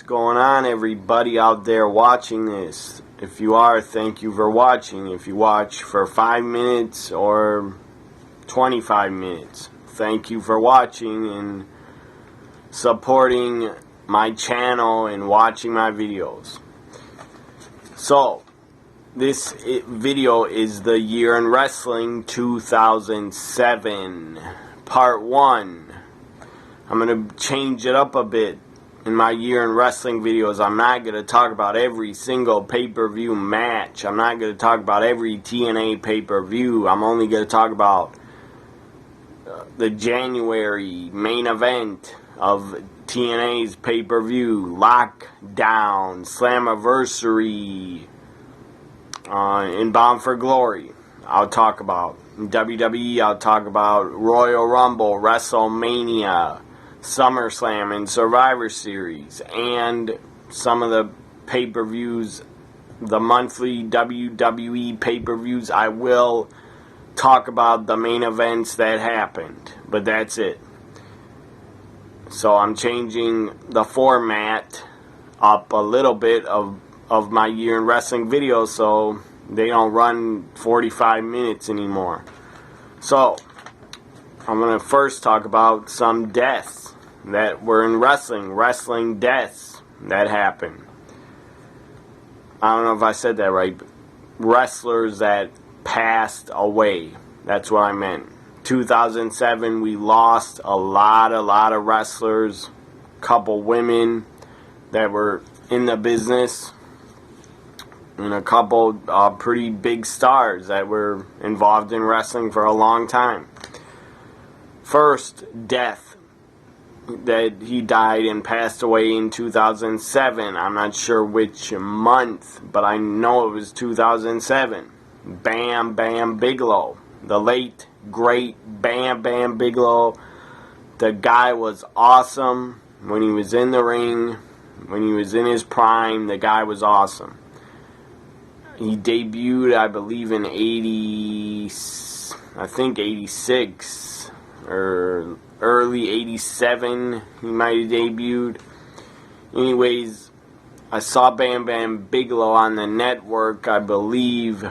going on, everybody out there watching this? If you are, thank you for watching. If you watch for 5 minutes or 25 minutes, thank you for watching and supporting my channel and watching my videos. So, this video is the Year in Wrestling 2007, Part 1. I'm going to change it up a bit. In my Year in Wrestling videos, I'm not going to talk about every single pay-per-view match. I'm not going to talk about every TNA pay-per-view. I'm only going to talk about the January main event of TNA's pay-per-view, Lockdown, Slammiversary, and Bound for Glory. I'll talk about WWE. I'll talk about Royal Rumble, WrestleMania, SummerSlam, and Survivor Series, and some of the pay-per-views, the monthly WWE pay-per-views. I will talk about the main events that happened, but that's it. So I'm changing the format up a little bit of my Year in Wrestling videos so they don't run 45 minutes anymore. So I'm going to first talk about some deaths that were in wrestling deaths that happened. I don't know if I said that right, but wrestlers that passed away. That's what I meant. 2007, we lost a lot of wrestlers, couple women that were in the business, and a couple pretty big stars that were involved in wrestling for a long time. First death that he died and passed away in 2007. I'm not sure which month, but I know it was 2007. Bam Bam Bigelow. The late, great Bam Bam Bigelow. The guy was awesome when he was in the ring, when he was in his prime. The guy was awesome. He debuted, I believe, in 86, or early 87, he might have debuted. Anyways, I saw Bam Bam Bigelow on the network, I believe.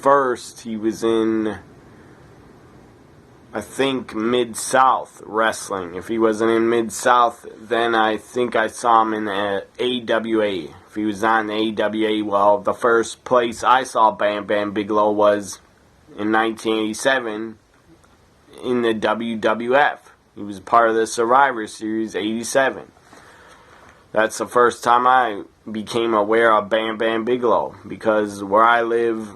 First, he was in, I think, Mid-South Wrestling. If he wasn't in Mid-South, then I think I saw him in the AWA. If he was not in the AWA, well, the first place I saw Bam Bam Bigelow was in 1987 in the WWF. He was part of the Survivor Series 87. That's the first time I became aware of Bam Bam Bigelow, because where I live,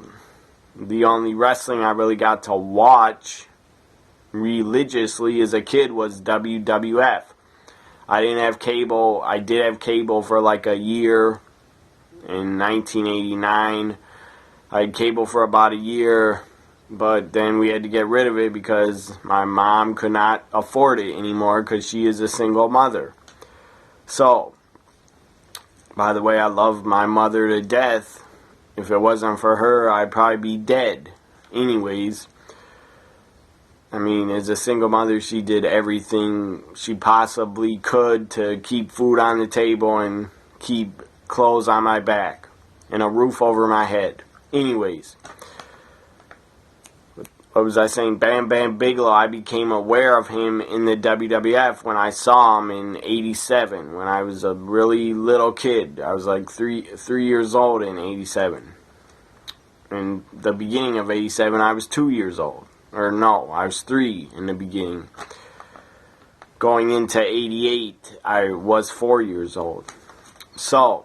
the only wrestling I really got to watch religiously as a kid was WWF. I didn't have cable. I did have cable for like a year in 1989. I had cable for about a year, but then we had to get rid of it because my mom could not afford it anymore because she is a single mother. So, by the way, I love my mother to death. If it wasn't for her, I'd probably be dead. Anyways, I mean, as a single mother, she did everything she possibly could to keep food on the table and keep clothes on my back and a roof over my head. Anyways, what was I saying? Bam Bam Bigelow, I became aware of him in the WWF when I saw him in 87, when I was a really little kid. I was like three years old in 87. In the beginning of 87, I was 2 years old. Or no, I was 3 in the beginning. Going into 88, I was 4 years old. So,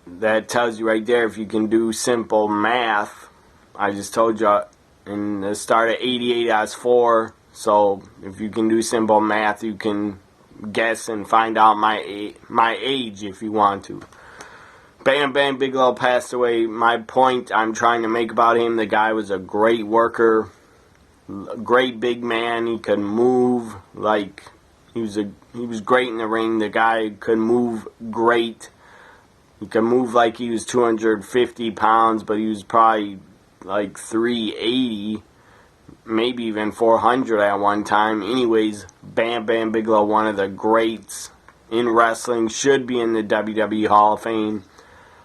that tells you right there, if you can do simple math. I just told you in the start of 88 I was 4, so if you can do simple math, you can guess and find out my age if you want to. Bam Bam Bigelow passed away. My point I'm trying to make about him, the guy was a great worker, a great big man. He could move like he was great in the ring. The guy could move great. He could move like he was 250 pounds, but he was probably like 380, maybe even 400 at one time. Anyways, Bam Bam Bigelow, one of the greats in wrestling, should be in the WWE Hall of Fame.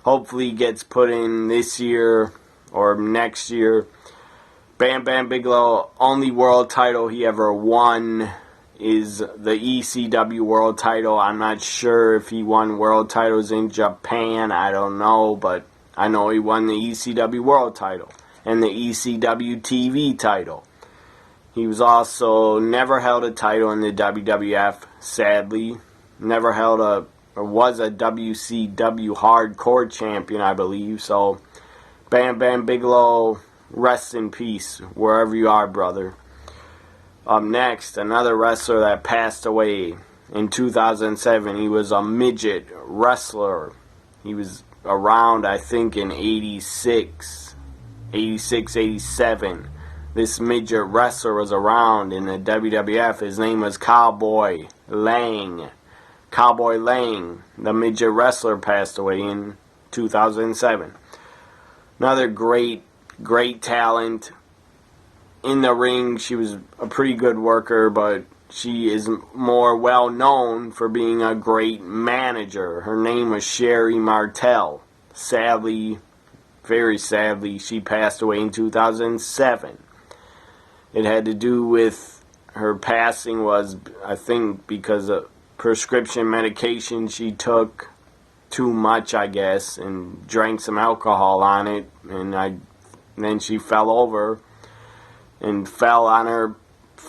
Hopefully he gets put in this year or next year. Bam Bam Bigelow, only world title he ever won is the ECW world title. I'm not sure if he won world titles in Japan. I don't know, but I know he won the ECW world title and the ECW TV title. He was also never held a title in the WWF, sadly. Never held or was a WCW hardcore champion, I believe. So, Bam Bam Bigelow, rest in peace, wherever you are, brother. Up next, another wrestler that passed away in 2007. He was a midget wrestler. He was around, I think, in 86, 87. This midget wrestler was around in the WWF. His name was Cowboy Lang. Cowboy Lang, the midget wrestler, passed away in 2007. Another great talent. In the ring, she was a pretty good worker, but she is more well known for being a great manager. Her name was Sherri Martel. Sadly, very sadly, she passed away in 2007. It had to do with her passing was, I think, because of prescription medication she took too much, I guess, and drank some alcohol on it, and then she fell over. And fell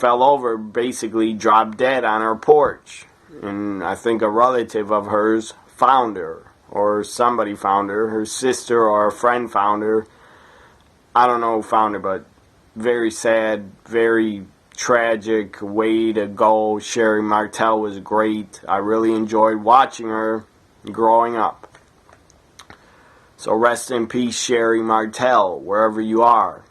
over, basically dropped dead on her porch. And I think a relative of hers found her, or somebody found her, her sister or a friend found her. I don't know who found her, but very sad, very tragic way to go. Sherri Martel was great. I really enjoyed watching her growing up. So rest in peace, Sherri Martel, wherever you are.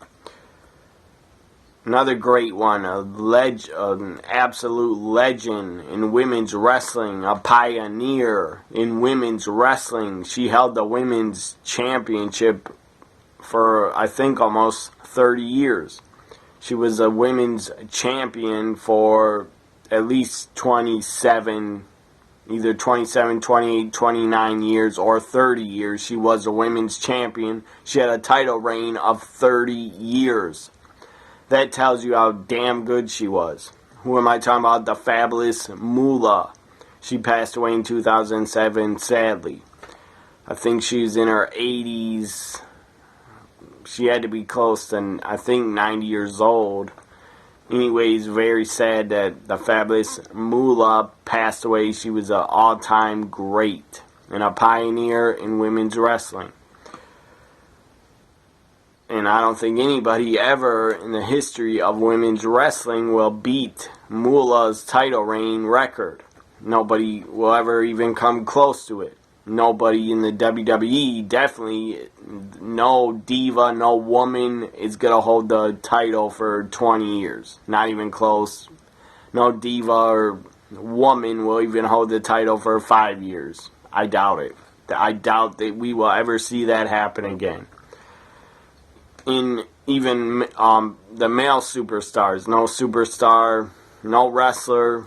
Another great one, an absolute legend in women's wrestling, a pioneer in women's wrestling. She held the women's championship for, I think, almost 30 years. She was a women's champion for at least 27, either 27, 28, 29 years or 30 years. She was a women's champion. She had a title reign of 30 years. That tells you how damn good she was. Who am I talking about? The fabulous Moolah. She passed away in 2007, sadly. I think she was in her 80s. She had to be close to, I think, 90 years old. Anyways, very sad that the fabulous Moolah passed away. She was an all-time great and a pioneer in women's wrestling. And I don't think anybody ever in the history of women's wrestling will beat Moolah's title reign record. Nobody will ever even come close to it. Nobody in the WWE, definitely no diva, no woman is going to hold the title for 20 years. Not even close. No diva or woman will even hold the title for 5 years. I doubt it. I doubt that we will ever see that happen again. In even the male superstars, no superstar, no wrestler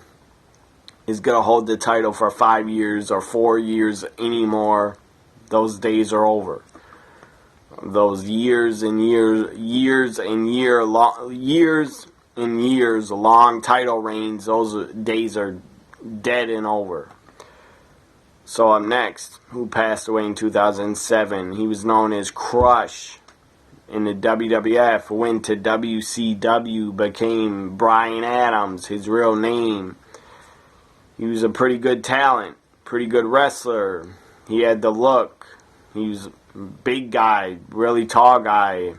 is going to hold the title for 5 years or 4 years anymore. Those days are over. Those years and years long title reigns, those days are dead and over. So up next, who passed away in 2007, he was known as Crush. In the WWF, went to WCW, became Brian Adams, his real name. He was a pretty good talent, pretty good wrestler. He had the look. He was a big guy, really tall guy.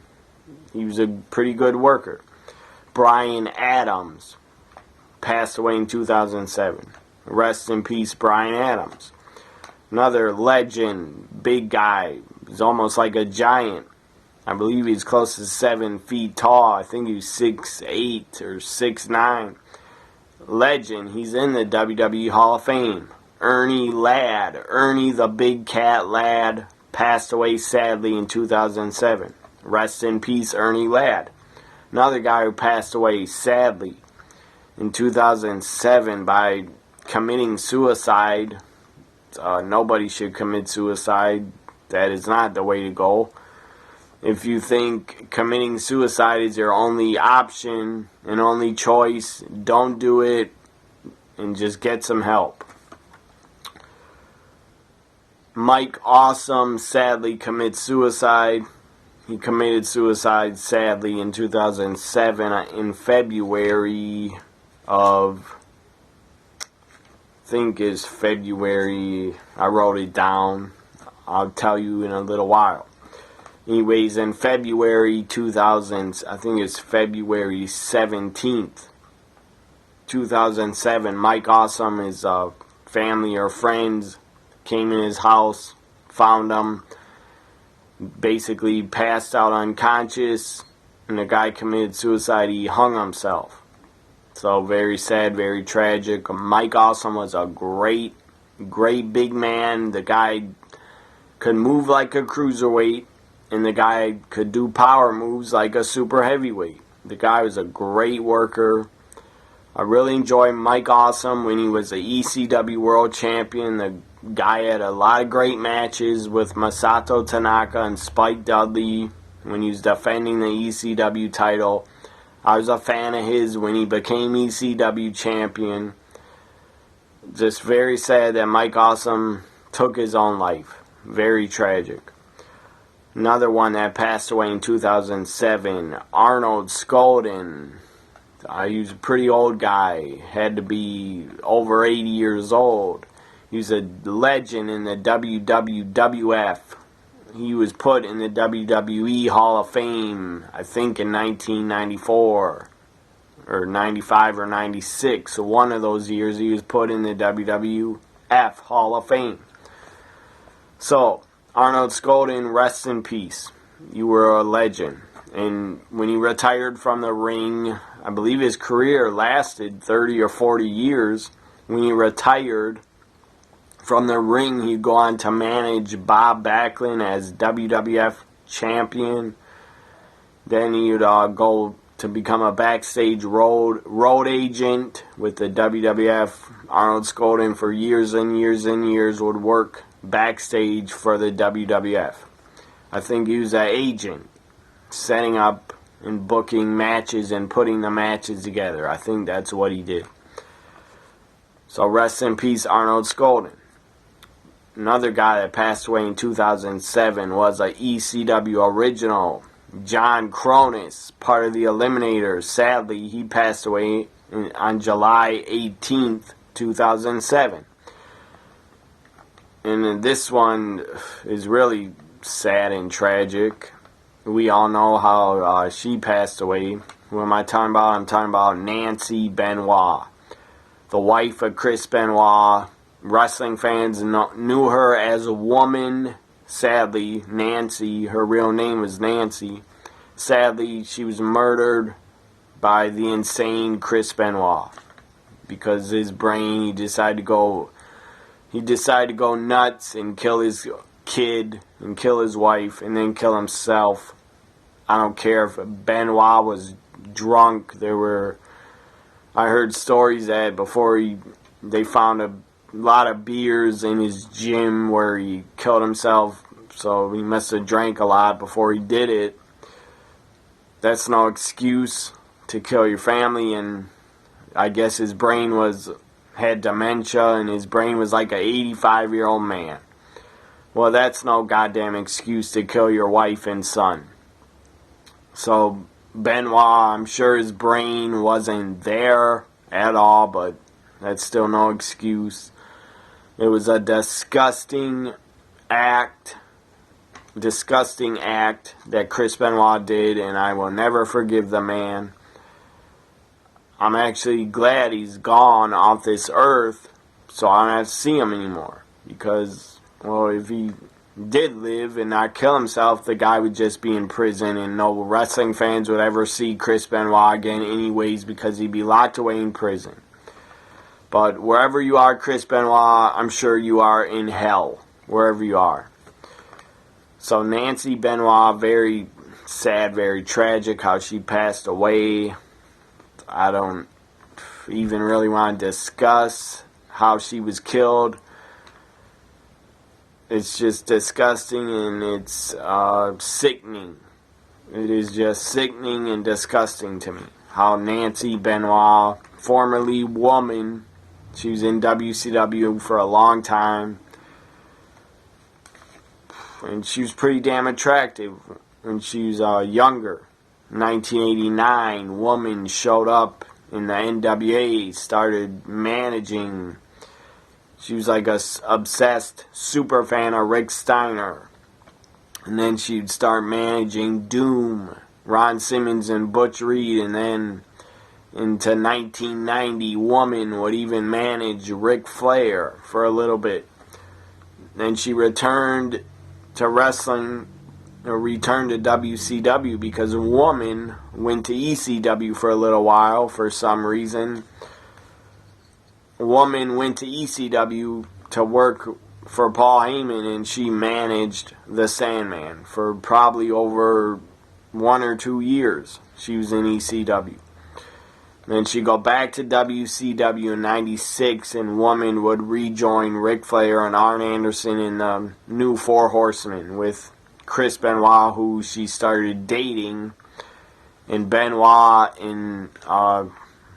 He was a pretty good worker. Brian Adams passed away in 2007. Rest in peace, Brian Adams. Another legend, big guy. He's almost like a giant. I believe he's close to 7 feet tall. I think he's 6'8" or 6'9". Legend. He's in the WWE Hall of Fame. Ernie Ladd. Ernie the Big Cat Ladd passed away sadly in 2007. Rest in peace, Ernie Ladd. Another guy who passed away sadly in 2007 by committing suicide. Nobody should commit suicide. That is not the way to go. If you think committing suicide is your only option and only choice, don't do it and just get some help. Mike Awesome sadly commits suicide. He committed suicide sadly in 2007 in February of, I think is February, I wrote it down. I'll tell you in a little while. Anyways, in February 2000, I think it's February 17th, 2007, Mike Awesome, his family or friends came in his house, found him, basically passed out unconscious, and the guy committed suicide. He hung himself. So very sad, very tragic. Mike Awesome was a great big man. The guy could move like a cruiserweight, and the guy could do power moves like a super heavyweight. The guy was a great worker. I really enjoyed Mike Awesome when he was the ECW World Champion. The guy had a lot of great matches with Masato Tanaka and Spike Dudley when he was defending the ECW title. I was a fan of his when he became ECW champion. Just very sad that Mike Awesome took his own life. Very tragic. Another one that passed away in 2007, Arnold Skolden. He was a pretty old guy. Had to be over 80 years old. He was a legend in the WWF. He was put in the WWE Hall of Fame, I think in 1994 or 95 or 96. So one of those years he was put in the WWF Hall of Fame. So, Arnold Skolden, rest in peace. You were a legend. And when he retired from the ring, I believe his career lasted 30 or 40 years. When he retired from the ring, he'd go on to manage Bob Backlund as WWF champion. Then he'd go to become a backstage road agent with the WWF. Arnold Skolden for years and years and years would work backstage for the WWF. I think he was an agent, setting up and booking matches and putting the matches together. I think that's what he did. So rest in peace, Arnold Skolden. Another guy that passed away in 2007 was a ECW original, John Kronus, part of the Eliminators. Sadly, he passed away on July 18th, 2007. And this one is really sad and tragic. We all know how she passed away. Who am I talking about? I'm talking about Nancy Benoit, the wife of Chris Benoit. Wrestling fans knew her as a woman. Sadly, Nancy, her real name was Nancy. Sadly, she was murdered by the insane Chris Benoit because his brain, he decided to go nuts and kill his kid and kill his wife and then kill himself. I don't care if Benoit was drunk. I heard stories that before they found a lot of beers in his gym where he killed himself, so he must have drank a lot before he did it. That's no excuse to kill your family. And I guess his brain had dementia, and his brain was like an 85-year-old man. Well, that's no goddamn excuse to kill your wife and son. So Benoit, I'm sure his brain wasn't there at all, but that's still no excuse. It was a disgusting act that Chris Benoit did, and I will never forgive the man. I'm actually glad he's gone off this earth, so I don't have to see him anymore. Because, well, if he did live and not kill himself, the guy would just be in prison, and no wrestling fans would ever see Chris Benoit again anyways, because he'd be locked away in prison. But wherever you are, Chris Benoit, I'm sure you are in hell, wherever you are. So Nancy Benoit, very sad, very tragic how she passed away. I don't even really want to discuss how she was killed. It's just disgusting, and it's sickening. It is just sickening and disgusting to me. How Nancy Benoit, formerly woman, she was in WCW for a long time, and she was pretty damn attractive when she was younger. 1989, woman showed up in the NWA, started managing. She was like a obsessed super fan of Rick Steiner. And then she'd start managing Doom, Ron Simmons and Butch Reed. And then into 1990, woman would even manage Ric Flair for a little bit. Then she returned to wrestling, or returned to WCW because a woman went to ECW for a little while for some reason. A woman went to ECW to work for Paul Heyman, and she managed the Sandman for probably over 1 or 2 years. She was in ECW. Then she'd go back to WCW in 96, and woman would rejoin Ric Flair and Arn Anderson in the new Four Horsemen with Chris Benoit, who she started dating. And Benoit and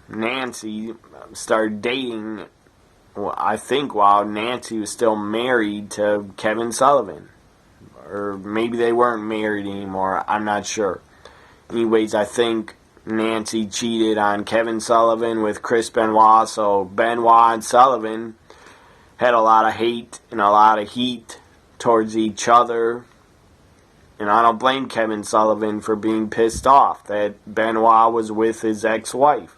Nancy started dating, well, I think, while Nancy was still married to Kevin Sullivan. Or maybe they weren't married anymore. I'm not sure. Anyways, I think Nancy cheated on Kevin Sullivan with Chris Benoit, so Benoit and Sullivan had a lot of hate and a lot of heat towards each other. And I don't blame Kevin Sullivan for being pissed off that Benoit was with his ex-wife.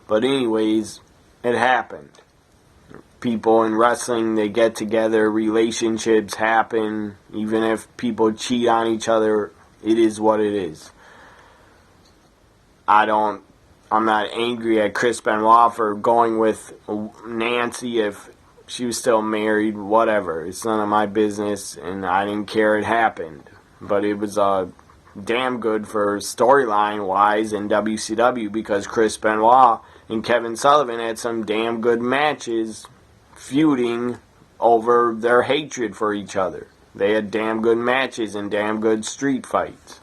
But anyways, it happened. People in wrestling, they get together, relationships happen. Even if people cheat on each other, it is what it is. I'm not angry at Chris Benoit for going with Nancy if she was still married, whatever. It's none of my business, and I didn't care it happened. But it was damn good for storyline-wise in WCW because Chris Benoit and Kevin Sullivan had some damn good matches feuding over their hatred for each other. They had damn good matches and damn good street fights.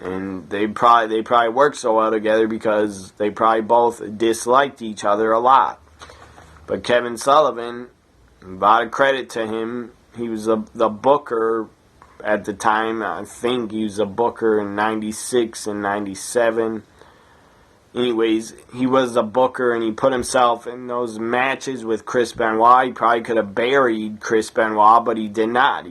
And they probably worked so well together because they probably both disliked each other a lot. But Kevin Sullivan, a lot of credit to him, he was the booker at the time. I think he was a booker in 96 and 97. Anyways, he was the booker, and he put himself in those matches with Chris Benoit. He probably could have buried Chris Benoit, but he did not.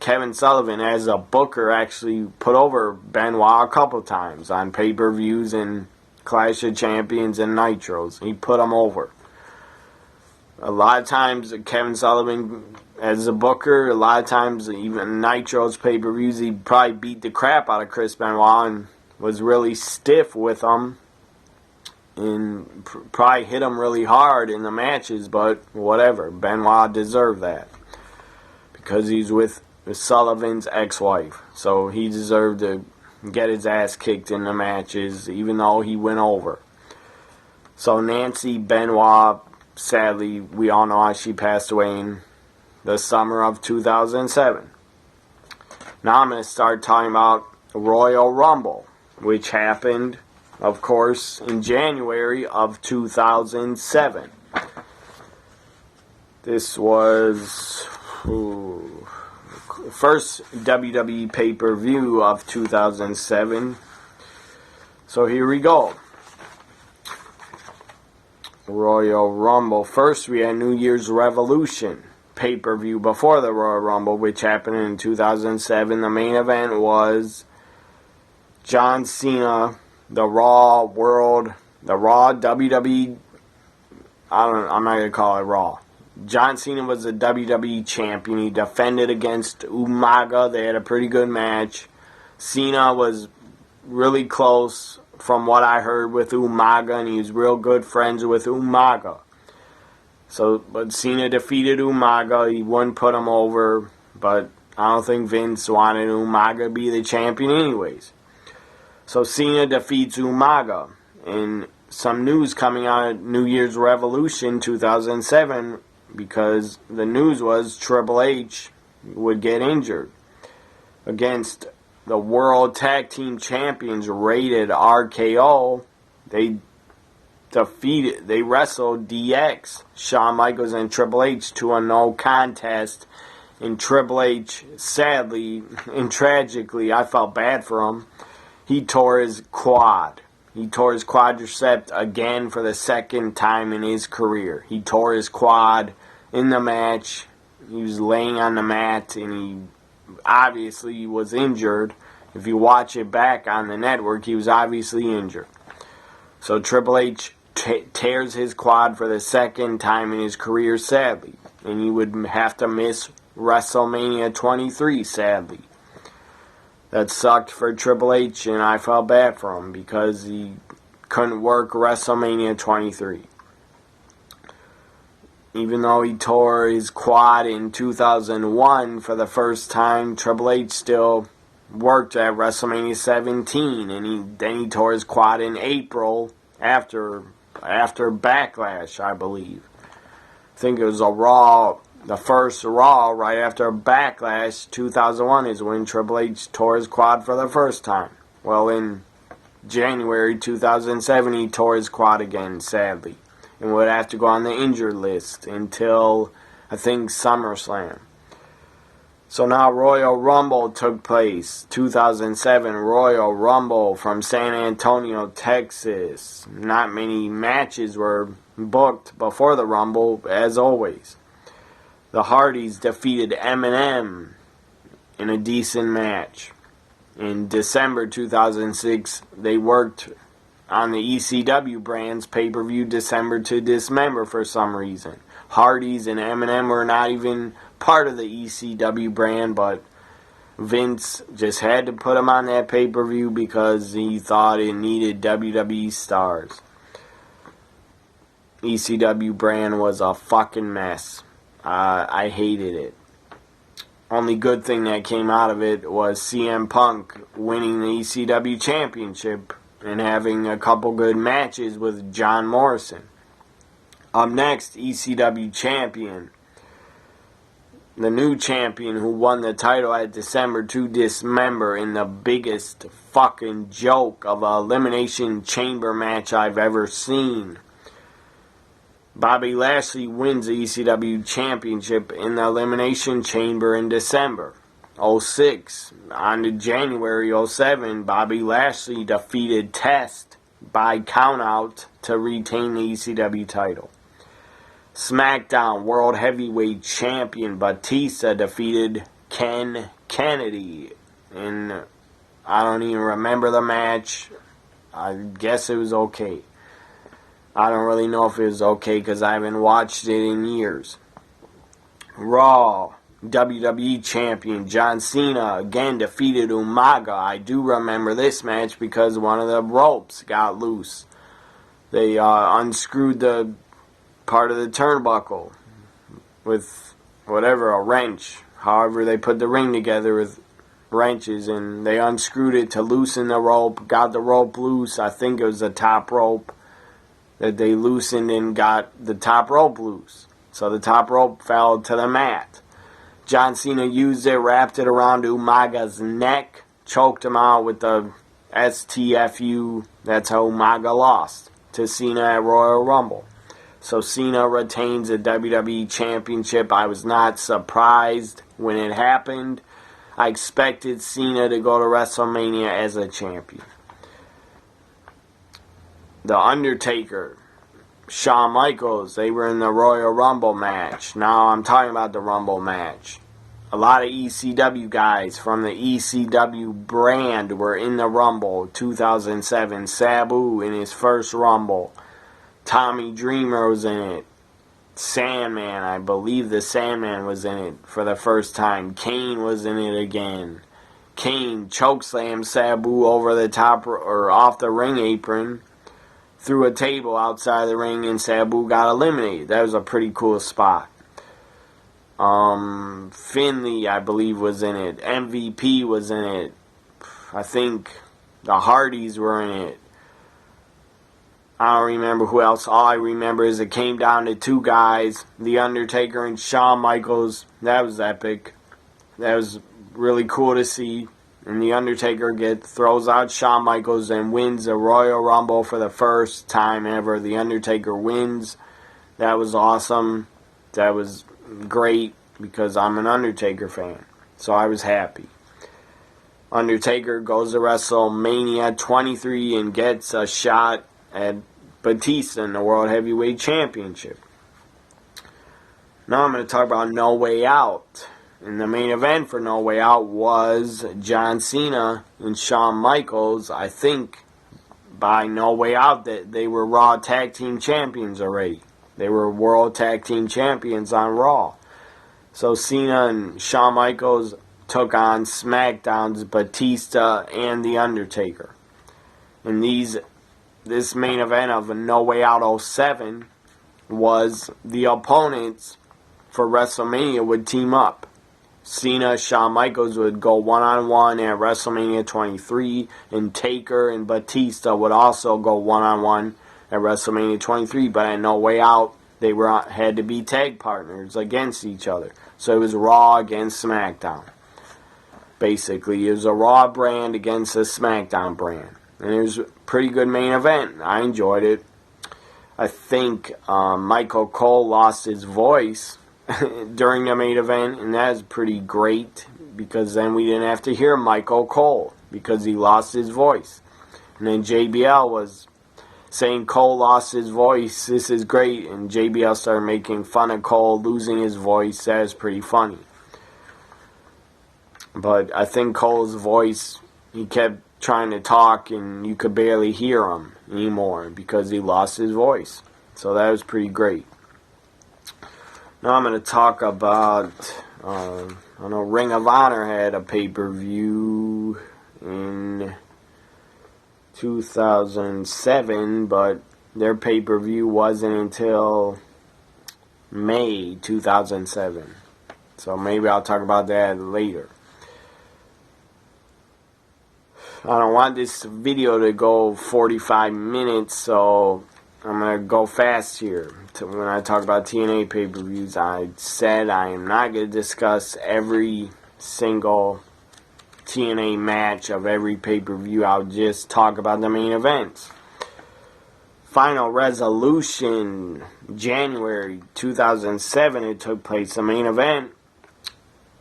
Kevin Sullivan, as a booker, actually put over Benoit a couple times on pay-per-views and Clash of Champions and Nitros. He put him over. A lot of times, Kevin Sullivan, as a booker, a lot of times, even Nitros pay-per-views, he probably beat the crap out of Chris Benoit and was really stiff with him. And probably hit him really hard in the matches, but whatever. Benoit deserved that. Because he's with Sullivan's ex-wife. So he deserved to get his ass kicked in the matches, even though he went over. So Nancy Benoit, sadly, we all know how she passed away in the summer of 2007. Now I'm going to start talking about Royal Rumble, which happened, of course, in January of 2007. This was first WWE pay-per-view of 2007. So here we go. Royal Rumble. First, we had New Year's Revolution pay-per-view before the Royal Rumble, which happened in 2007. The main event was John Cena, the Raw WWE. I'm not gonna call it Raw. John Cena was the WWE champion. He defended against Umaga. They had a pretty good match. Cena was really close, from what I heard, with Umaga, and he was real good friends with Umaga. But Cena defeated Umaga. He wouldn't put him over, but I don't think Vince wanted Umaga to be the champion anyways. So Cena defeats Umaga, and some news coming out of New Year's Revolution 2007, because the news was Triple H would get injured against the World Tag Team Champions, Rated RKO. They wrestled DX, Shawn Michaels and Triple H, to a no contest. And Triple H, sadly and tragically, I felt bad for him, he tore his quad. He tore his quadricep again for the second time in his career. He tore his quad in the match. He was laying on the mat, and he obviously was injured. If you watch it back on the network, he was obviously injured. So Triple H tears his quad for the second time in his career, sadly. And he would have to miss WrestleMania 23, sadly. That sucked for Triple H, and I felt bad for him because he couldn't work WrestleMania 23. Even though he tore his quad in 2001 for the first time, Triple H still worked at WrestleMania 17, and then he tore his quad in April after Backlash, I believe. I think it was a Raw, the first Raw right after Backlash 2001 is when Triple H tore his quad for the first time. Well, in January 2007, he tore his quad again, sadly, and would have to go on the injured list until, I think, SummerSlam. So now Royal Rumble took place, 2007 Royal Rumble from San Antonio, Texas. Not many matches were booked before the Rumble, as always. The Hardys defeated Eminem in a decent match. In December 2006, they worked on the ECW brand's pay-per-view December to Dismember for some reason. Hardys and Eminem were not even part of the ECW brand, but Vince just had to put them on that pay-per-view because he thought it needed WWE stars. ECW brand was a fucking mess. I hated it. Only good thing that came out of it was CM Punk winning the ECW championship and having a couple good matches with John Morrison. Up next, ECW champion. The new champion who won the title at December to Dismember in the biggest fucking joke of an Elimination Chamber match I've ever seen. Bobby Lashley wins the ECW Championship in the Elimination Chamber in December 06. On to January 07, Bobby Lashley defeated Test by countout to retain the ECW title. SmackDown World Heavyweight Champion Batista defeated Ken Kennedy. And I don't even remember the match. I guess it was okay. I don't really know if it was okay because I haven't watched it in years. Raw WWE Champion John Cena again defeated Umaga. I do remember this match because one of the ropes got loose. They unscrewed the part of the turnbuckle with whatever, a wrench. However, they put the ring together with wrenches, and they unscrewed it to loosen the rope, got the rope loose. I think it was the top rope that they loosened and got the top rope loose. So the top rope fell to the mat. John Cena used it, wrapped it around Umaga's neck, choked him out with the STFU. That's how Umaga lost to Cena at Royal Rumble. So Cena retains the WWE Championship. I was not surprised when it happened. I expected Cena to go to WrestleMania as a champion. The Undertaker, Shawn Michaels, they were in the Royal Rumble match. Now I'm talking about the Rumble match. A lot of ECW guys from the ECW brand were in the Rumble 2007. Sabu in his first Rumble. Tommy Dreamer was in it. Sandman, I believe the Sandman was in it for the first time. Kane was in it again. Kane chokeslammed Sabu over the top or off the ring apron through a table outside the ring, and Sabu got eliminated. That was a pretty cool spot. Finley, I believe, was in it. MVP was in it. I think the Hardys were in it. I don't remember who else. All I remember is it came down to two guys, The Undertaker and Shawn Michaels. That was epic. That was really cool to see. And The Undertaker throws out Shawn Michaels and wins the Royal Rumble for the first time ever. The Undertaker wins. That was awesome. That was great because I'm an Undertaker fan. So I was happy. Undertaker goes to WrestleMania 23 and gets a shot at Batista in the World Heavyweight Championship. Now I'm going to talk about No Way Out. And the main event for No Way Out was John Cena and Shawn Michaels. I think by No Way Out that they were Raw Tag Team Champions already. They were World Tag Team Champions on Raw. So Cena and Shawn Michaels took on SmackDown's Batista and The Undertaker. And this main event of No Way Out 07 was the opponents for WrestleMania would team up. Cena, Shawn Michaels would go one-on-one at WrestleMania 23, and Taker and Batista would also go one-on-one at WrestleMania 23, but at No Way Out, they had to be tag partners against each other. So it was Raw against SmackDown. Basically, it was a Raw brand against a SmackDown brand. And it was a pretty good main event. I enjoyed it. I think Michael Cole lost his voice during the main event, and that is pretty great because then we didn't have to hear Michael Cole because he lost his voice. And then JBL was saying Cole lost his voice, this is great, and JBL started making fun of Cole losing his voice. That is pretty funny. But I think Cole's voice, he kept trying to talk and you could barely hear him anymore because he lost his voice. So that was pretty great. Now I'm going to talk about, I know Ring of Honor had a pay-per-view in 2007, but their pay-per-view wasn't until May 2007. So maybe I'll talk about that later. I don't want this video to go 45 minutes, so I'm going to go fast here. When I talk about TNA pay-per-views, I said I am not going to discuss every single TNA match of every pay-per-view. I'll just talk about the main events. Final Resolution, January 2007, it took place. The main event,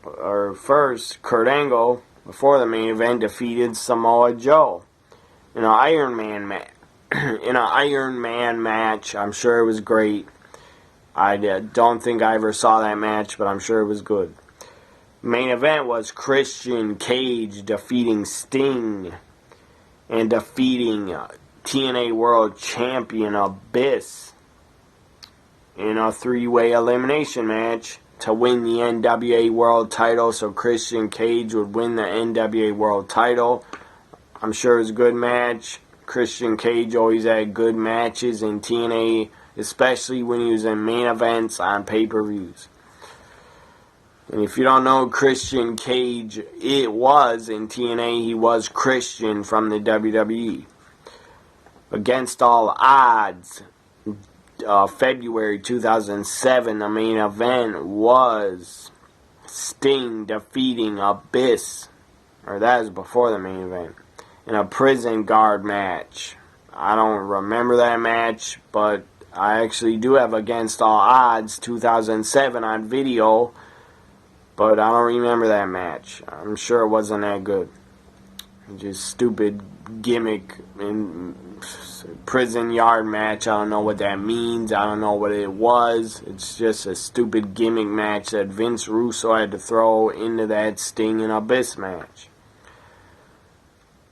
or first, Kurt Angle, before the main event, defeated Samoa Joe in an Iron Man match. In an Iron Man match. I'm sure it was great. I don't think I ever saw that match, but I'm sure it was good. Main event was Christian Cage defeating Sting and defeating TNA World Champion Abyss in a three-way elimination match to win the NWA World title. So Christian Cage would win the NWA World title. I'm sure it was a good match. Christian Cage always had good matches in TNA, especially when he was in main events on pay-per-views. And if you don't know Christian Cage, it was in TNA, he was Christian from the WWE. Against all odds, February 2007, the main event was Sting defeating Abyss. Or that was before the main event. In a prison guard match. I don't remember that match, but I actually do have Against All Odds 2007 on video, but I don't remember that match. I'm sure it wasn't that good. Just stupid gimmick in prison yard match. I don't know what that means. I don't know what it was. It's just a stupid gimmick match that Vince Russo had to throw into that Sting and Abyss match.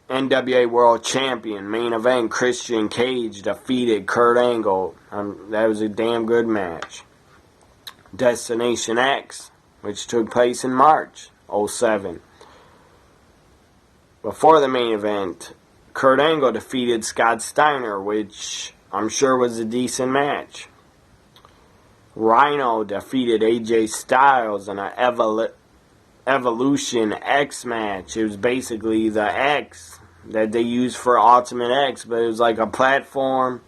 NWA World Champion, main event, Christian Cage defeated Kurt Angle. That was a damn good match. Destination X, which took place in March 07. Before the main event, Kurt Angle defeated Scott Steiner, which I'm sure was a decent match. Rhino defeated AJ Styles in an Evolution X match. It was basically the X that they used for Ultimate X, but it was like a platform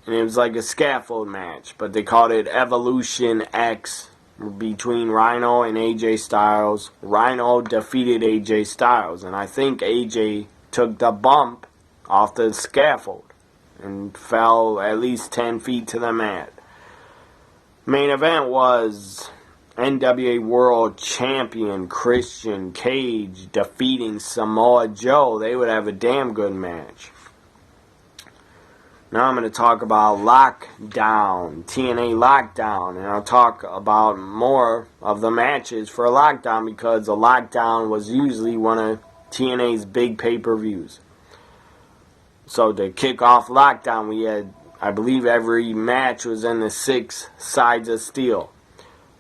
and it was like a scaffold match, but they called it Evolution X between Rhino and AJ Styles. Rhino defeated AJ Styles, and I think AJ took the bump off the scaffold and fell at least 10 feet to the mat. Main event was NWA World Champion Christian Cage defeating Samoa Joe. They would have a damn good match. Now I'm going to talk about Lockdown, TNA Lockdown, and I'll talk about more of the matches for Lockdown because the Lockdown was usually one of TNA's big pay-per-views. So to kick off Lockdown, we had, I believe every match was in the 6 sides of steel.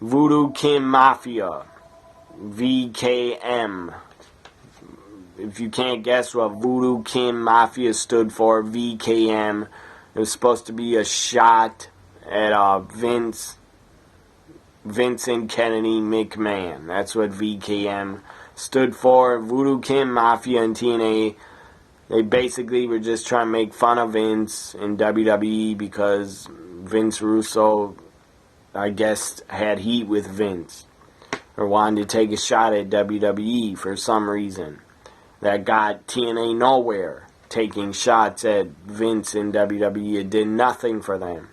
Voodoo Kin Mafia, VKM. If you can't guess what Voodoo Kin Mafia stood for, VKM, it was supposed to be a shot at Vincent Kennedy McMahon. That's what VKM stood for. Voodoo Kin Mafia and TNA, they basically were just trying to make fun of Vince in WWE because Vince Russo, I guess, had heat with Vince or wanted to take a shot at WWE for some reason. That got TNA nowhere, taking shots at Vince in WWE. It did nothing for them.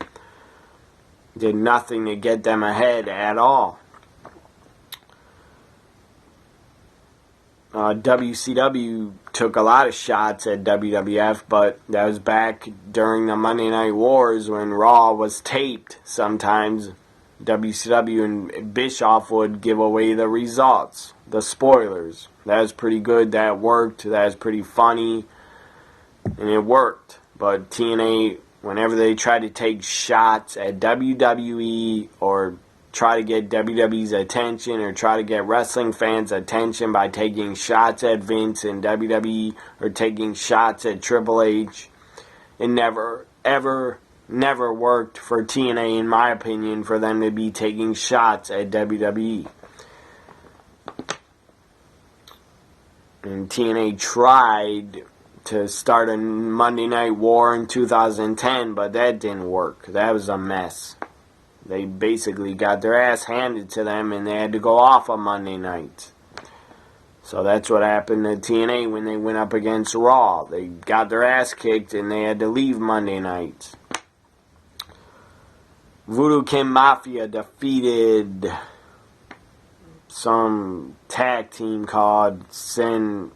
Did nothing to get them ahead at all. WCW took a lot of shots at WWF, but that was back during the Monday Night Wars when Raw was taped. Sometimes WCW and Bischoff would give away the results, the spoilers. That was pretty good. That worked. That was pretty funny. And it worked. But TNA, whenever they try to take shots at WWE or try to get WWE's attention or try to get wrestling fans' attention by taking shots at Vince and WWE or taking shots at Triple H, it never worked for TNA, in my opinion, for them to be taking shots at WWE. And TNA tried to start a Monday Night War in 2010, but that didn't work. That was a mess. They basically got their ass handed to them, and they had to go off on Monday nights. So that's what happened to TNA when they went up against Raw. They got their ass kicked, and they had to leave Monday nights. Voodoo Kin Mafia defeated some tag team called Send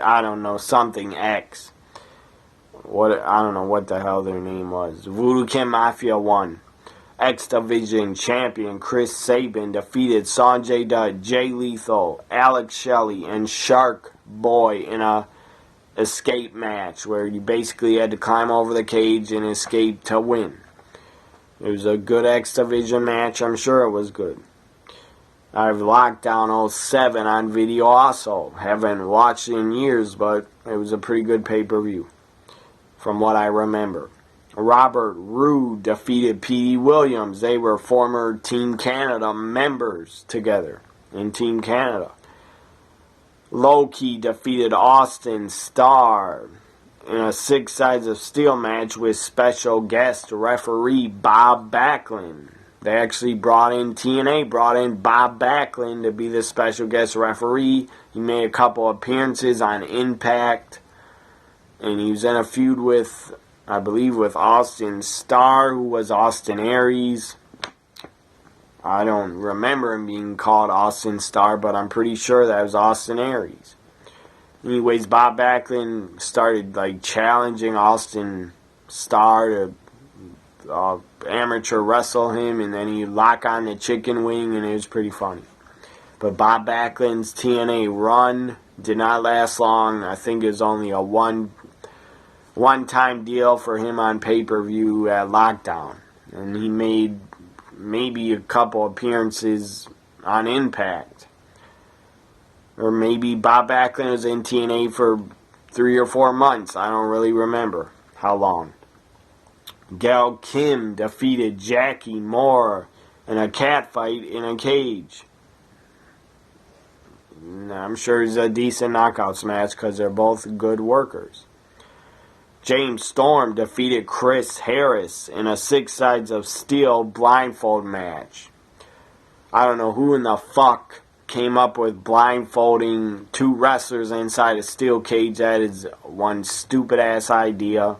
I don't know, something X. I don't know what the hell their name was. Voodoo Kin Mafia won. X Division champion Chris Sabin defeated Sanjay Dutt, Jay Lethal, Alex Shelley, and Shark Boy in a escape match where you basically had to climb over the cage and escape to win. It was a good X Division match. I'm sure it was good. I have Lockdown 07 on video also. Haven't watched it in years, but it was a pretty good pay-per-view from what I remember. Robert Roode defeated P.D. Williams. They were former Team Canada members together in Team Canada. Low-Key defeated Austin Starr in a 6 sides of steel match with special guest referee Bob Backlund. They actually TNA brought in Bob Backlund to be the special guest referee. He made a couple appearances on Impact, and he was in a feud with, I believe, with Austin Starr, who was Austin Aries. I don't remember him being called Austin Starr, but I'm pretty sure that was Austin Aries. Anyways, Bob Backlund started challenging Austin Starr to amateur wrestle him, and then he'd lock on the chicken wing, and it was pretty funny. But Bob Backlund's TNA run did not last long. I think it was only a one-time deal for him on pay-per-view at Lockdown. And he made maybe a couple appearances on Impact. Or maybe Bob Backlund was in TNA for 3 or 4 months. I don't really remember how long. Gail Kim defeated Jackie Moore in a catfight in a cage. I'm sure it's a decent knockouts match because they're both good workers. James Storm defeated Chris Harris in a 6 sides of steel blindfold match. I don't know who in the fuck came up with blindfolding 2 wrestlers inside a steel cage. That is one stupid ass idea.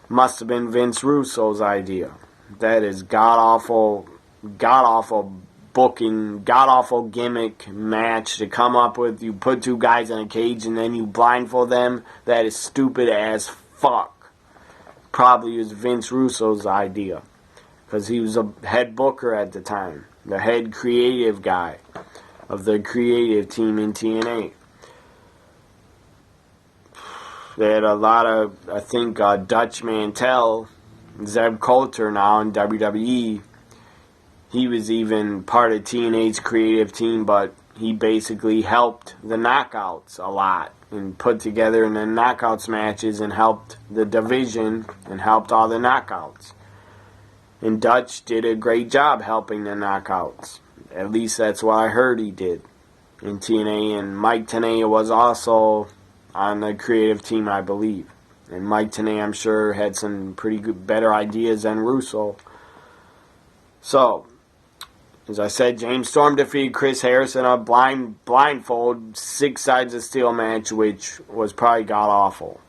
Must have been Vince Russo's idea. That is god awful booking, god awful gimmick match to come up with. You put 2 guys in a cage and then you blindfold them. That is stupid as fuck. Probably was Vince Russo's idea, because he was a head booker at the time, the head creative guy of the creative team in TNA. They had a lot of, I think, Dutch Mantel, Zeb Coulter now in WWE. He was even part of TNA's creative team, but he basically helped the Knockouts a lot and put together in the Knockouts matches and helped the division and helped all the Knockouts. And Dutch did a great job helping the Knockouts. At least that's what I heard he did in TNA. And Mike Tenay was also on the creative team, I believe. And Mike Tenay, I'm sure, had some pretty good, better ideas than Russo. So, as I said, James Storm defeated Chris Harris in a blindfold 6 sides of steel match, which was probably god-awful.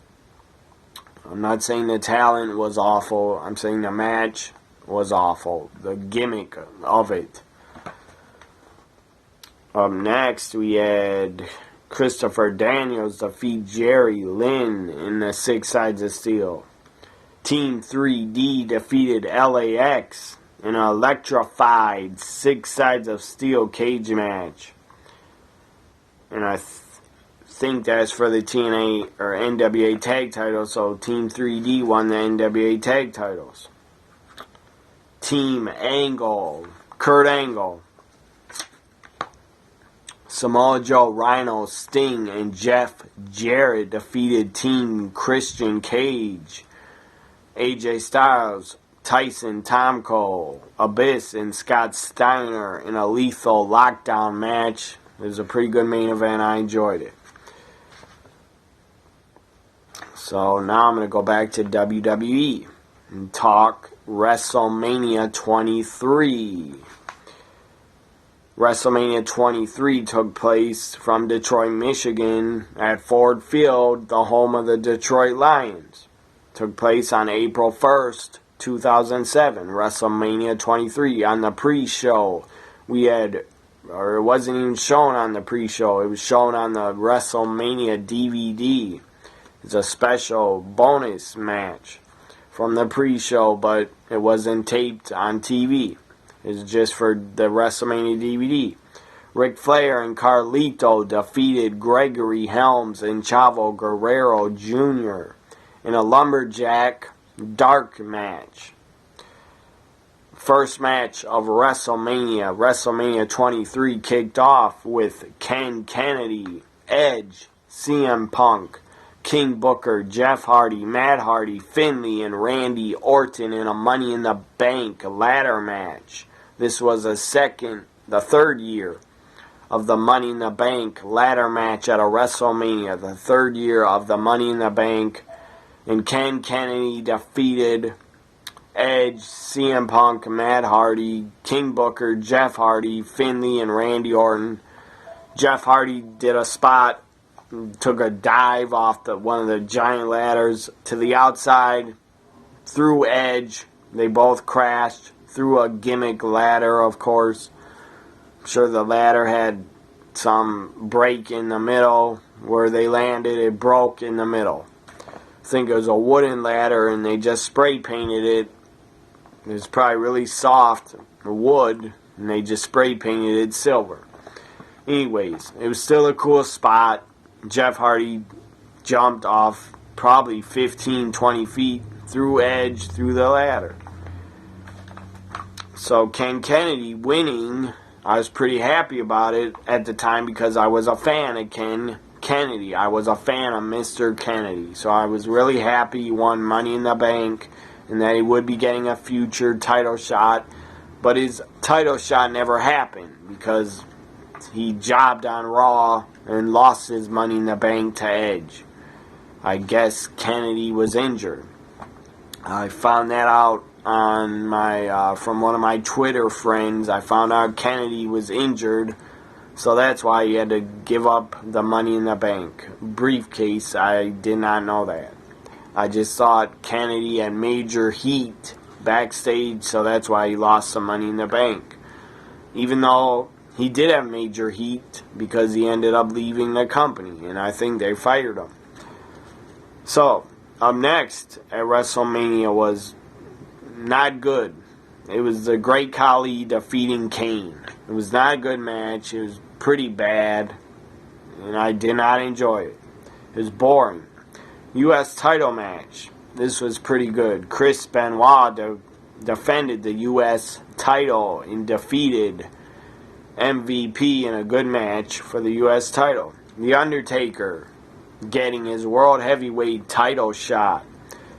I'm not saying the talent was awful. I'm saying the match was awful. The gimmick of it. Up next, we had Christopher Daniels defeat Jerry Lynn in the 6 sides of steel. Team 3D defeated LAX in an electrified 6 sides of steel cage match. And I think that's for the TNA or NWA tag titles, so Team 3D won the NWA tag titles. Team Angle, Kurt Angle, Samoa Joe, Rhino, Sting, and Jeff Jarrett defeated Team Christian Cage, AJ Styles, Tyson Tomko, Abyss, and Scott Steiner in a lethal lockdown match. It was a pretty good main event. I enjoyed it. So now I'm going to go back to WWE and talk WrestleMania 23. WrestleMania 23 took place from Detroit, Michigan at Ford Field, the home of the Detroit Lions. Took place on April 1st, 2007. WrestleMania 23. On the pre-show, we had, or it wasn't even shown on the pre-show, it was shown on the WrestleMania DVD. It's a special bonus match from the pre-show, but it wasn't taped on TV. It's just for the WrestleMania DVD. Ric Flair and Carlito defeated Gregory Helms and Chavo Guerrero Jr. in a lumberjack dark match. First match of WrestleMania. WrestleMania 23 kicked off with Ken Kennedy, Edge, CM Punk, King Booker, Jeff Hardy, Matt Hardy, Finlay, and Randy Orton in a Money in the Bank ladder match. This was the third year of the Money in the Bank ladder match at a WrestleMania. The third year of the Money in the Bank. And Ken Kennedy defeated Edge, CM Punk, Matt Hardy, King Booker, Jeff Hardy, Finlay, and Randy Orton. Jeff Hardy did a spot, took a dive off one of the giant ladders to the outside, through Edge. They both crashed through a gimmick ladder, of course. I'm sure the ladder had some break in the middle. Where they landed, it broke in the middle. I think it was a wooden ladder and they just spray painted it. It was probably really soft wood and they just spray painted it silver. Anyways, it was still a cool spot. Jeff Hardy jumped off probably 15-20 feet through Edge through the ladder. So Ken Kennedy winning, I was pretty happy about it at the time because I was a fan of Ken Kennedy. I was a fan of Mr. Kennedy. So I was really happy he won Money in the Bank and that he would be getting a future title shot. But his title shot never happened because he jobbed on Raw and lost his Money in the Bank to Edge. I guess Kennedy was injured. I found that out on my from one of my Twitter friends. I found out Kennedy was injured, so that's why he had to give up the Money in the Bank briefcase. I did not know that. I just thought Kennedy had major heat backstage, so that's why he lost some Money in the Bank. Even though he did have major heat because he ended up leaving the company, and I think they fired him. So, up next at WrestleMania was not good. It was the Great Khali defeating Kane. It was not a good match. It was pretty bad, and I did not enjoy it. It was boring. U.S. title match. This was pretty good. Chris Benoit defended the U.S. title and defeated MVP in a good match for the U.S. title. The Undertaker getting his World Heavyweight title shot.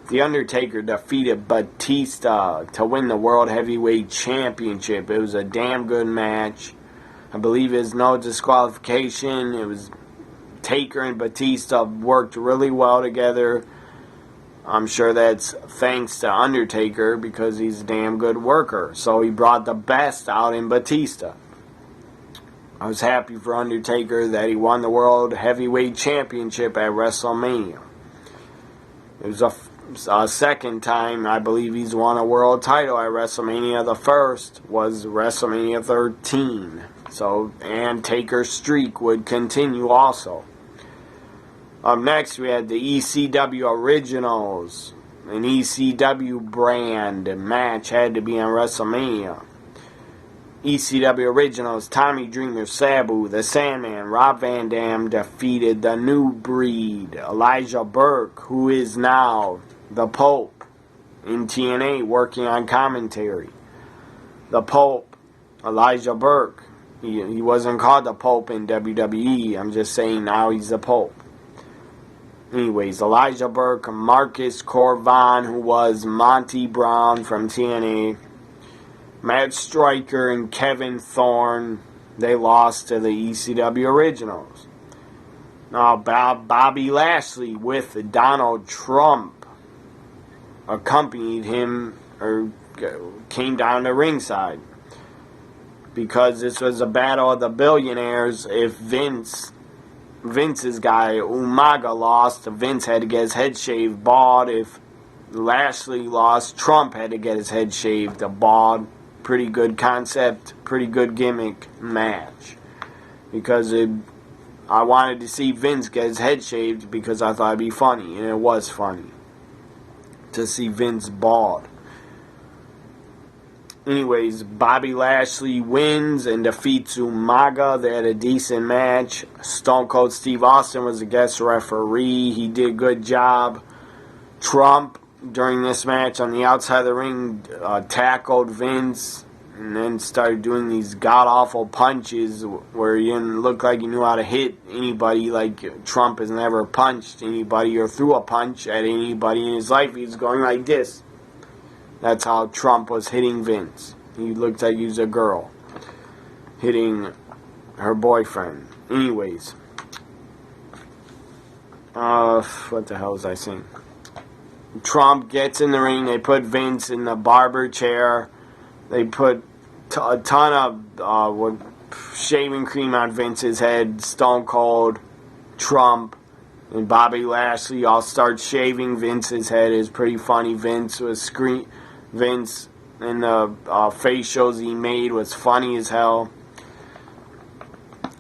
The Undertaker defeated Batista to win the World Heavyweight Championship. It was a damn good match. I believe there's no disqualification. It was Taker and Batista worked really well together. I'm sure that's thanks to Undertaker because he's a damn good worker. So he brought the best out in Batista. I was happy for Undertaker that he won the World Heavyweight Championship at WrestleMania. It was a second time I believe he's won a world title at WrestleMania. The first was WrestleMania 13. So, and Taker's streak would continue also. Up next, we had the ECW Originals. An ECW brand match had to be on WrestleMania. ECW Originals, Tommy Dreamer, Sabu, The Sandman, Rob Van Dam defeated the New Breed, Elijah Burke, who is now the Pope in TNA working on commentary. The Pope, Elijah Burke. He wasn't called the Pope in WWE. I'm just saying now he's the Pope. Anyways, Elijah Burke, Marcus Corvan, who was Monty Brown from TNA, Matt Striker and Kevin Thorne, they lost to the ECW Originals. Now, Bobby Lashley with Donald Trump accompanied him, or came down to ringside. Because this was a battle of the billionaires. If Vince's guy, Umaga, lost, Vince had to get his head shaved bald. If Lashley lost, Trump had to get his head shaved bald. Pretty good concept, pretty good gimmick match. Because I wanted to see Vince get his head shaved because I thought it'd be funny, and it was funny to see Vince bald. Anyways, Bobby Lashley wins and defeats Umaga. They had a decent match. Stone Cold Steve Austin was a guest referee. He did a good job. Trump, during this match on the outside of the ring, tackled Vince and then started doing these god-awful punches where he didn't look like he knew how to hit anybody. Like Trump has never punched anybody or threw a punch at anybody in his life. He was going like this. That's how Trump was hitting Vince. He looked like he was a girl hitting her boyfriend. Anyways. What the hell was I saying? Trump gets in the ring. They put Vince in the barber chair. They put a ton of shaving cream on Vince's head. Stone Cold, Trump, and Bobby Lashley all start shaving Vince's head. It's pretty funny. Vince and the face shows he made was funny as hell.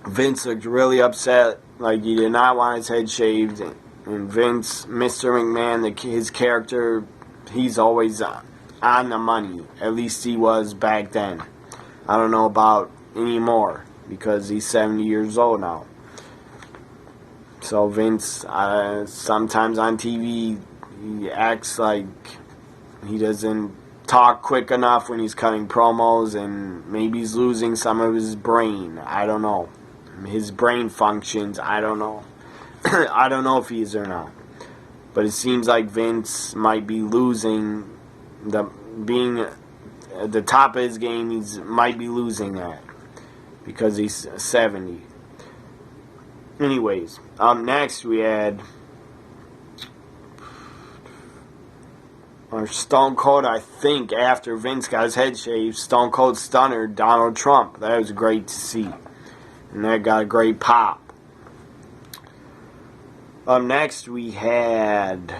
Vince looked really upset, like he did not want his head shaved. And Vince, Mr. McMahon, his character, he's always on the money. At least he was back then. I don't know about anymore because he's 70 years old now. So Vince, sometimes on TV, he acts like he doesn't talk quick enough when he's cutting promos, and maybe he's losing some of his brain. I don't know. His brain functions, I don't know. I don't know if he is or not. But it seems like Vince might be losing, being at the top of his game, might be losing that. Because he's 70. Anyways, next we had or Stone Cold, I think, after Vince got his head shaved, Stone Cold Stunner Donald Trump. That was great to see. And that got a great pop. Up next, we had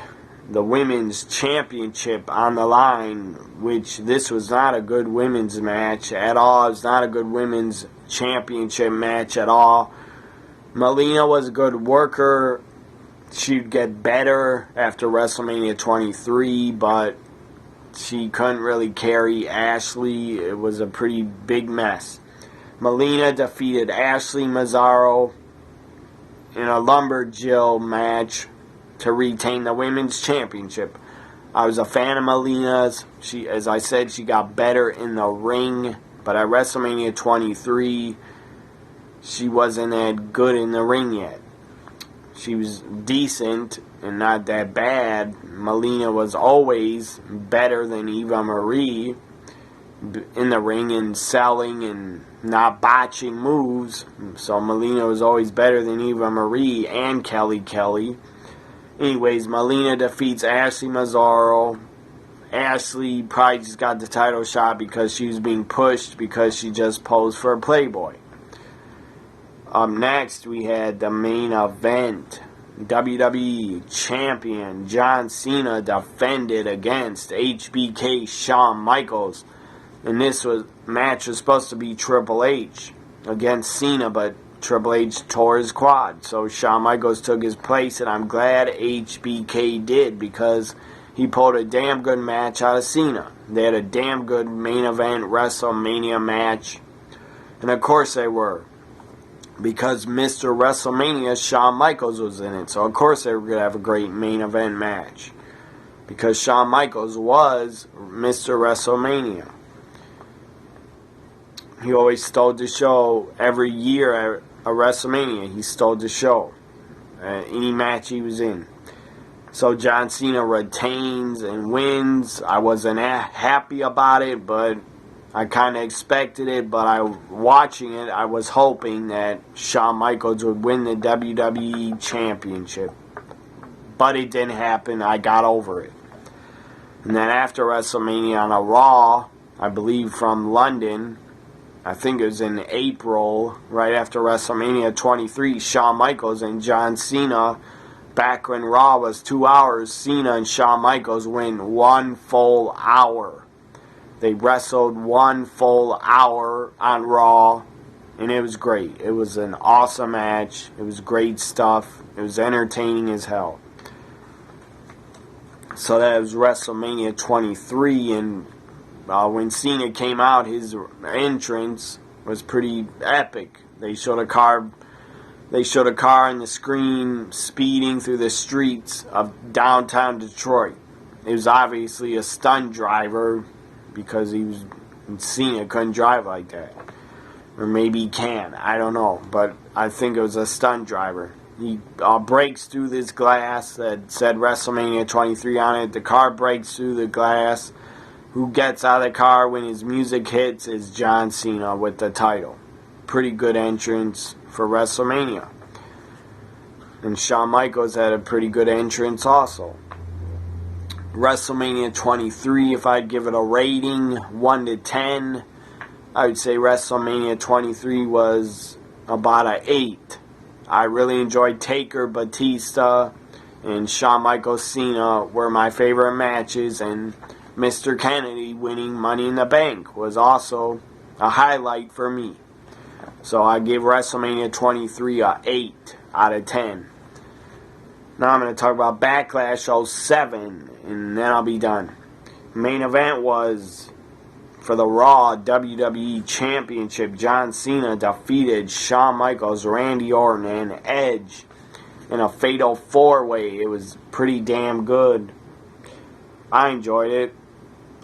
the Women's Championship on the line, which this was not a good women's match at all. It was not a good women's championship match at all. Melina was a good worker. She'd get better after WrestleMania 23, but she couldn't really carry Ashley. It was a pretty big mess. Melina defeated Ashley Mazzaro in a Lumberjill match to retain the Women's Championship. I was a fan of Melina's. She, as I said, she got better in the ring, but at WrestleMania 23, she wasn't that good in the ring yet. She was decent and not that bad. Melina was always better than Eva Marie in the ring and selling and not botching moves. So Melina was always better than Eva Marie and Kelly Kelly. Anyways, Melina defeats Ashley Mazzaro. Ashley probably just got the title shot because she was being pushed because she just posed for a Playboy. Up next, we had the main event. WWE Champion John Cena defended against HBK Shawn Michaels. And this match was supposed to be Triple H against Cena, but Triple H tore his quad. So Shawn Michaels took his place, and I'm glad HBK did because he pulled a damn good match out of Cena. They had a damn good main event WrestleMania match. And of course they were. Because Mr. WrestleMania, Shawn Michaels, was in it. So of course they were going to have a great main event match. Because Shawn Michaels was Mr. WrestleMania. He always stole the show every year at a WrestleMania. He stole the show. Any match he was in. So John Cena retains and wins. I wasn't happy about it, but I kind of expected it. But watching it, I was hoping that Shawn Michaels would win the WWE Championship. But it didn't happen. I got over it. And then after WrestleMania on a Raw, I believe from London, I think it was in April, right after WrestleMania 23, Shawn Michaels and John Cena, back when Raw was 2 hours, Cena and Shawn Michaels went 1 full hour. They wrestled 1 full hour on Raw, and it was great. It was an awesome match. It was great stuff. It was entertaining as hell. So that was WrestleMania 23, and when Cena came out, his entrance was pretty epic. They showed a car on the screen speeding through the streets of downtown Detroit. It was obviously a stunt driver because Cena couldn't drive like that. Or maybe he can. I don't know. But I think it was a stunt driver. He breaks through this glass that said WrestleMania 23 on it. The car breaks through the glass. Who gets out of the car when his music hits is John Cena with the title. Pretty good entrance for WrestleMania. And Shawn Michaels had a pretty good entrance also. WrestleMania 23, if I'd give it a rating, 1 to 10, I would say WrestleMania 23 was about an 8. I really enjoyed Taker, Batista, and Shawn Michaels Cena were my favorite matches, and Mr. Kennedy winning Money in the Bank was also a highlight for me. So I give WrestleMania 23 a 8 out of 10. Now I'm going to talk about Backlash 07, and then I'll be done. Main event was for the Raw WWE Championship. John Cena defeated Shawn Michaels, Randy Orton, and Edge in a fatal 4-way. It was pretty damn good. I enjoyed it.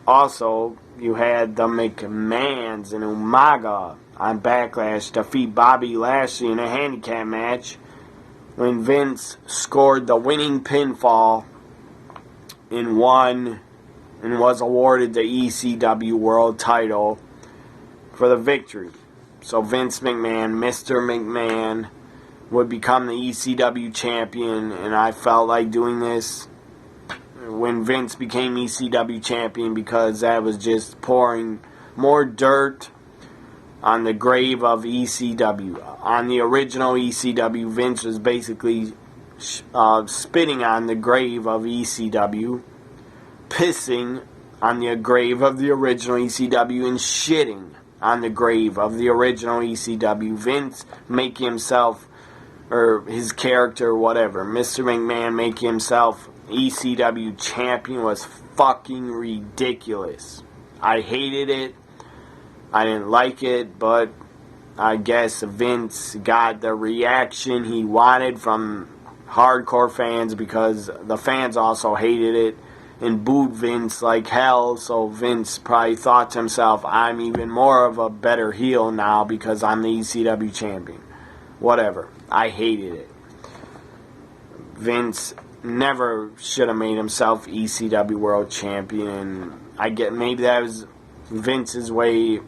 Also, you had the McMahons and Umaga on Backlash defeat Bobby Lashley in a handicap match when Vince scored the winning pinfall and won and was awarded the ECW World title for the victory. So Vince McMahon, Mr. McMahon, would become the ECW champion, and I felt like doing this when Vince became ECW champion, because that was just pouring more dirt on the grave of ECW. On the original ECW, Vince was basically spitting on the grave of ECW, pissing on the grave of the original ECW, and shitting on the grave of the original ECW. Vince making himself, or his character, whatever, Mr. McMahon making himself ECW champion was fucking ridiculous. I hated it. I didn't like it, but I guess Vince got the reaction he wanted from hardcore fans, because the fans also hated it and booed Vince like hell. So Vince probably thought to himself, I'm even more of a better heel now because I'm the ECW champion. Whatever. I hated it. Vince never should have made himself ECW world champion. I get, maybe that was Vince's way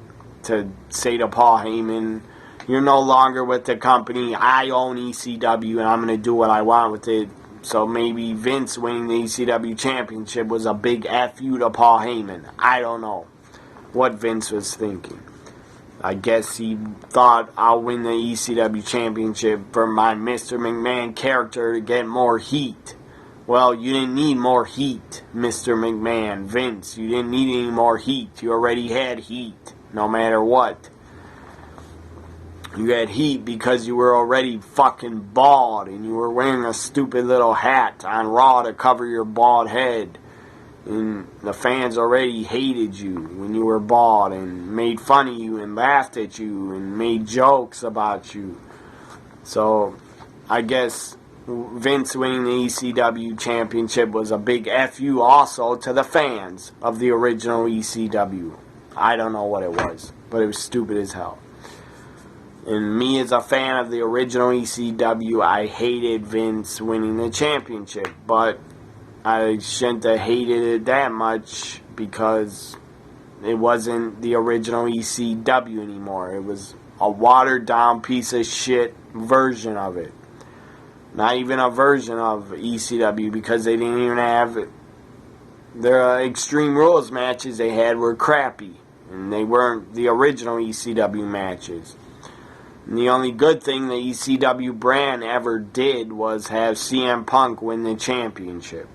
to say to Paul Heyman, you're no longer with the company, I own ECW and I'm going to do what I want with it. So maybe Vince winning the ECW championship was a big F you to Paul Heyman. I don't know what Vince was thinking. I guess he thought, I'll win the ECW championship for my Mr. McMahon character to get more heat. Well, you didn't need more heat, Mr. McMahon. Vince, you didn't need any more heat. You already had heat, no matter what. You had heat because you were already fucking bald and you were wearing a stupid little hat on Raw to cover your bald head. And the fans already hated you when you were bald and made fun of you and laughed at you and made jokes about you. So, I guess Vince winning the ECW championship was a big FU also to the fans of the original ECW. I don't know what it was, but it was stupid as hell. And me as a fan of the original ECW, I hated Vince winning the championship, but I shouldn't have hated it that much because it wasn't the original ECW anymore. It was a watered down piece of shit version of it. Not even a version of ECW, because they didn't even have it. Their Extreme Rules matches they had were crappy, and they weren't the original ECW matches. And the only good thing the ECW brand ever did was have CM Punk win the championship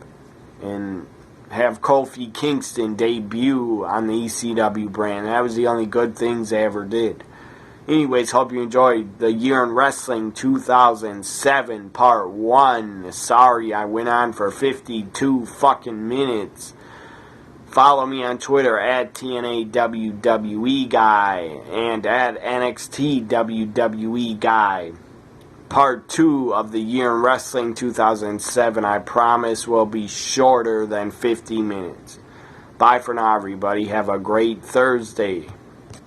and have Kofi Kingston debut on the ECW brand. That was the only good things they ever did. Anyways, hope you enjoyed the Year in Wrestling 2007 Part 1. Sorry, I went on for 52 fucking minutes. Follow me on Twitter at TNA Guy and at NXT WWE Guy. Part 2 of the Year in Wrestling 2007, I promise, will be shorter than 50 minutes. Bye for now, everybody. Have a great Thursday.